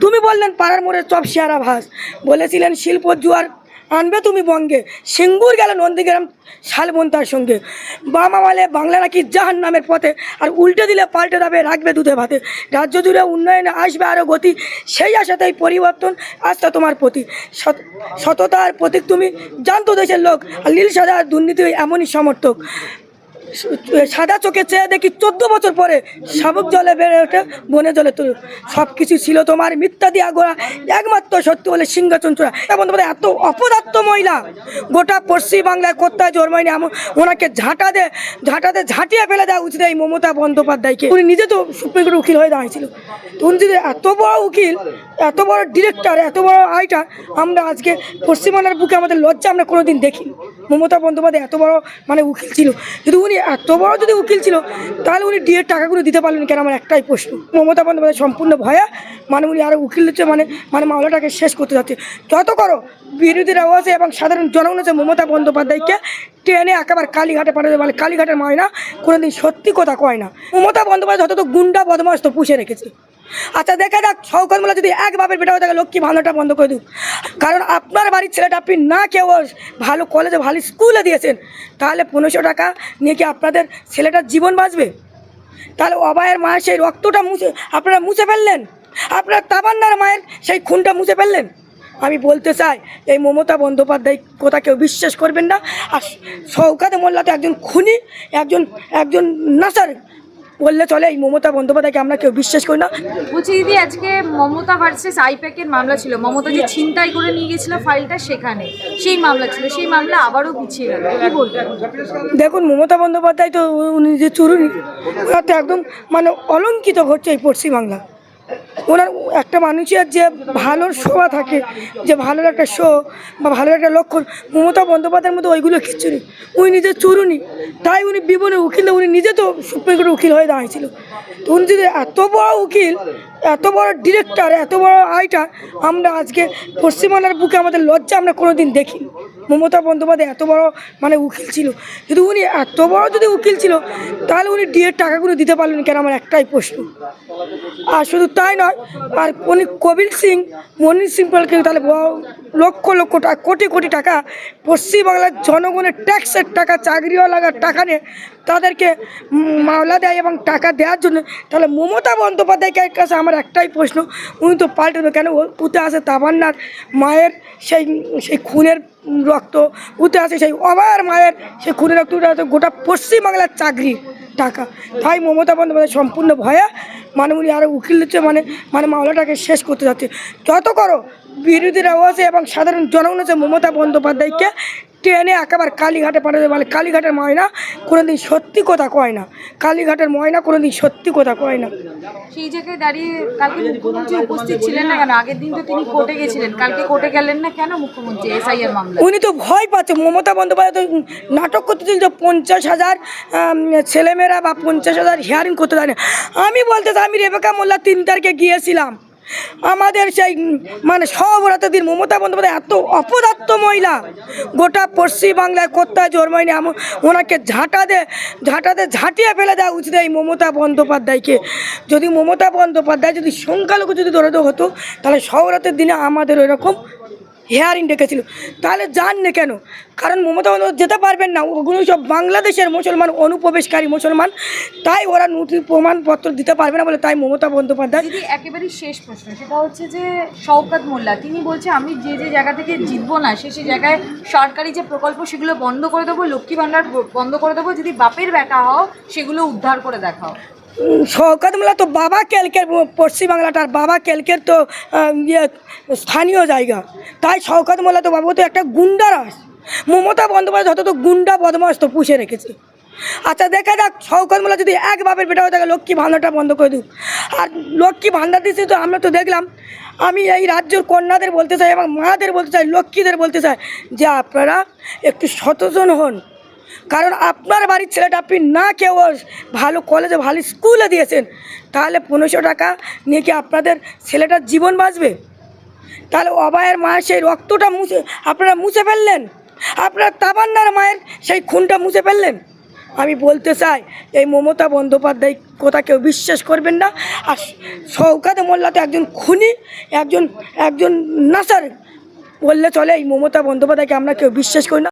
তুমি বললেন পাড়ার মোড়ে চপ শিয়ারা ভাস, বলেছিলেন শিল্প জুয়ার আনবে তুমি বঙ্গে, সিঙ্গুর গেল নন্দীগ্রাম শালবন্তার সঙ্গে। বামা বলে বাংলা নাকি জাহান নামের পথে, আর উল্টে দিলে পাল্টে যাবে রাখবে দুধে ভাতে। রাজ্য জুড়ে উন্নয়নে আসবে আরও গতি, সেই আশাতেই পরিবর্তন আসতে তোমার প্রতি। সততার প্রতীক তুমি, জানতো দেশের লোক, আর নীল সাদা দুর্নীতি এমনই সমর্থক। সাদা চোখে চেয়ে দেখি 14 বছর পরে শাবক জলে বেড়ে ওঠে বনে জলে তুলে। সব কিছু ছিল তোমার মিথ্যা দিয়া গোড়া, একমাত্র সত্যি বলে সিংহাসন চূড়া। এবং তোমাদের এত অপদার্থ মহিলা গোটা পশ্চিম বাংলায় কোথায় জন্মায়নি, এমন ওনাকে ঝাঁটিয়ে ফেলে দেওয়া উচিত এই মমতা বন্দ্যোপাধ্যায়কে। উনি নিজে তো সুপ্রিম কোর্টের উকিল হয়ে দাঁড়িয়েছিল, তো উনি যদি এত বড় উকিল, এত বড় ডিরেক্টর, এত বড় আইটার, আমরা আজকে পশ্চিমবাংলার বুকে আমাদের লজ্জা আমরা কোনোদিন দেখিনি। মমতা বন্দ্যোপাধ্যায় এত বড় উকিল ছিল, কিন্তু উনি এত বড় উকিল ছিল, তাহলে উনি ডিএর টাকাগুলো দিতে পারলেন কেন? আমার একটাই প্রশ্ন। মমতা বন্দ্যোপাধ্যায় সম্পূর্ণ ভয়ে উনি আরও উকিল হচ্ছে মামলাটাকে শেষ করতে যাচ্ছে। যত করো বিরোধীরা আছে এবং সাধারণ জনগণ আছে মমতা বন্দ্যোপাধ্যায়কে ট্রেনে একেবারে কালীঘাটে পাঠাতে বলে। কালীঘাটের ময়না কোনোদিন সত্যি কথা কয় না। মমতা বন্দ্যোপাধ্যায় যত গুন্ডা বদমাস তো পুষে রেখেছে। আচ্ছা দেখা যাক, শওকত মোল্লা যদি এক বাপের বেটা হয়ে থাকে লক্ষ্মী ভাণ্ডারটা বন্ধ করে দিক। কারণ আপনার বাড়ির ছেলেটা আপনি না কেউ ভালো কলেজে ভালো স্কুলে দিয়েছেন, তাহলে 1500 টাকা নিয়ে কি আপনাদের ছেলেটার জীবন বাঁচবে? তাহলে অবায়ের মায়ের সেই রক্তটা আপনারা মুছে ফেললেন, আপনার তাবান্নার মায়ের সেই খুনটা মুছে ফেললেন। আমি বলতে চাই এই মমতা বন্দ্যোপাধ্যায় কথা কেউ বিশ্বাস করবেন না। আর শওকত মোল্লা তো একজন খুনি, একজন নাসার বললে চলে। এই মমতা বন্দ্যোপাধ্যায়কে আমরা কেউ বিশ্বাস করি না। বলছি দিদি, আজকে মমতা ভার্সেস আইপ্যাকের মামলা ছিল, মমতা যে ছিনতাই করে নিয়ে গেছিল ফাইলটা, সেখানে সেই মামলা ছিল, সেই মামলা আবারও পিছিয়ে গেল, কি বলবেন? দেখুন, মমতা বন্দ্যোপাধ্যায় তো উনি যে চুরুনি, ওরা তো একদম অলঙ্কিত ঘটছে এই পশ্চিমবাংলা। ওনার একটা মানুষের যে ভালোর শোভা থাকে, যে ভালোর একটা শো বা ভালোর একটা লক্ষণ, মমতা বন্দ্যোপাধ্যায়ের মধ্যে ওইগুলো কিচ্ছু নেই। উনি নিজে চুরুনি, তাই উনি বিবনে উকিল, উনি নিজে তো সুপ্রিম কোর্টের উকিল হয়ে দাঁড়িয়েছিল। তো উনি যদি এত বড় উকিল, এত বড় ডিরেক্টর, এত বড় আইটার, আমরা আজকে পশ্চিমবাংলার বুকে আমাদের লজ্জা আমরা কোনোদিন দেখিনি। মমতা বন্দ্যোপাধ্যায় এত বড় উকিল ছিল, কিন্তু উনি এত বড় উকিল ছিল, তাহলে উনি ডিএর টাকাগুলো দিতে পারলেন কেন? আমার একটাই প্রশ্ন। আর শুধু তাই নয়, আর উনি কবির সিং, মনির সিং পালকে তাহলে লক্ষ লক্ষ টাকা, কোটি কোটি টাকা পশ্চিমবাংলার জনগণের ট্যাক্সের টাকা, চাকরিওয়ালার টাকা নিয়ে তাদেরকে মামলা দেয় এবং টাকা দেওয়ার জন্য। তাহলে মমতা বন্দ্যোপাধ্যায়ের কাছে আমার একটাই প্রশ্ন, উনি তো পাল্টানো কেন? উঠে আসে তাবান্নার মায়ের সেই খুনের রক্ত, উঠে আসে সেই অবায়ের মায়ের সেই খুনের রক্ত, উঠে আসে গোটা পশ্চিমবাংলার চাকরি টাকা। তাই মমতা বন্দ্যোপাধ্যায় সম্পূর্ণ ভয়ে উনি আরও উকিল হচ্ছে মামলাটাকে শেষ করতে যাচ্ছে। যত করো বিরোধীরা আছে এবং সাধারণ জনগণ আছে মমতা বন্দ্যোপাধ্যায়কে ট্রেনে একেবারে কালীঘাটে পাঠাতে বলে। কালীঘাটের ময়না কোনোদিন সত্যি কথা কয় না, কালীঘাটের ময়না কোনোদিন সত্যি কথা কয় না। সেই জায়গায় দাঁড়িয়ে কালকে মুখ্যমন্ত্রী উপস্থিত ছিলেন না কেন? আগের দিন তো তিনি কোর্টে গেছিলেন, কালকে কোর্টে গেলেন না কেন মুখ্যমন্ত্রী এসআইআর মামলা? উনি তো ভয় পাচ্ছে। মমতা বন্দ্যোপাধ্যায় তো নাটক করতেছিল যে 50,000 ছেলেমেয়েরা বা 50,000 হিয়ারিং করতে দেয় না। আমি বলতে চাই, আমি রেবেকা মোল্লা 3 তারিখে গিয়েছিলাম, আমাদের সেই সহবরাতের দিন। মমতা বন্দ্যোপাধ্যায় এত অপদার্থ মহিলা গোটা পশ্চিমবাংলায় কোথায় জন্মায়নি, এমন ওনাকে ঝাঁটিয়ে ফেলে দেওয়া উচিত এই মমতা বন্দ্যোপাধ্যায়কে। যদি মমতা বন্দ্যোপাধ্যায় যদি সংখ্যালঘু যদি দরিদ্র হতো, তাহলে সহবরাতের দিনে আমাদের ওই রকম হিয়ারিং ডেকেছিল। তাহলে যান না কেন? কারণ মমতা বন্দ্যোপাধ্যায় যেতে পারবেন না, ওগুলো সব বাংলাদেশের মুসলমান, অনুপ্রবেশকারী মুসলমান, তাই ওরা নথি প্রমাণপত্র দিতে পারবে না বলে তাই মমতা বন্দ্যোপাধ্যায়। দিদি একেবারেই শেষ প্রশ্ন, সেটা হচ্ছে যে শওকত মোল্লা তিনি বলছে আমি যে জায়গা থেকে জিতবো না, সেই জায়গায় সরকারি যে প্রকল্প সেগুলো বন্ধ করে দেবো, লক্ষ্মী ভাণ্ডার বন্ধ করে দেবো, যদি বাপের বেটা হও সেগুলো উদ্ধার করে দেখাও। শওকত মোল্লা তো বাবা কেলকের, পশ্চিমবাংলাটার বাবা কেলকের তো স্থানীয় জায়গা, তাই শওকত মোল্লা তো বাবু তো একটা গুন্ডারাস। মমতা বন্দ্যোপাধ্যায় যত তো গুন্ডা বদমাস তো পুষে রেখেছে। আচ্ছা দেখা যাক, শওকত মোল্লা যদি এক বাপের বেটা হয়ে থাকে লক্ষ্মী ভাণ্ডারটা বন্ধ করে দিক। আর লক্ষ্মী ভাণ্ডার দিচ্ছে তো আমরা তো দেখলাম। আমি এই রাজ্যের কন্যাদের বলতে চাই এবং মাদের বলতে চাই, লক্ষ্মীদের বলতে চাই যে আপনারা একটু সচেতন হন। কারণ আপনার বাড়ির ছেলেটা আপনি না কেউ ভালো কলেজে ভালো স্কুলে দিয়েছেন, তাহলে 1500 টাকা নিয়ে কি আপনাদের ছেলেটার জীবন বাঁচবে? তাহলে অবায়ের মায়ের সেই রক্তটা আপনারা মুছে ফেললেন, আপনার তাবান্নার মায়ের সেই খুনটা মুছে ফেললেন। আমি বলতে চাই এই মমতা বন্দ্যোপাধ্যায় কথা কেউ বিশ্বাস করবেন না। আর শওকত মোল্লা তো একজন খুনি, একজন নাসার বললে চলে। এই মমতা বন্দ্যোপাধ্যায়কে আমরা কেউ বিশ্বাস করি না।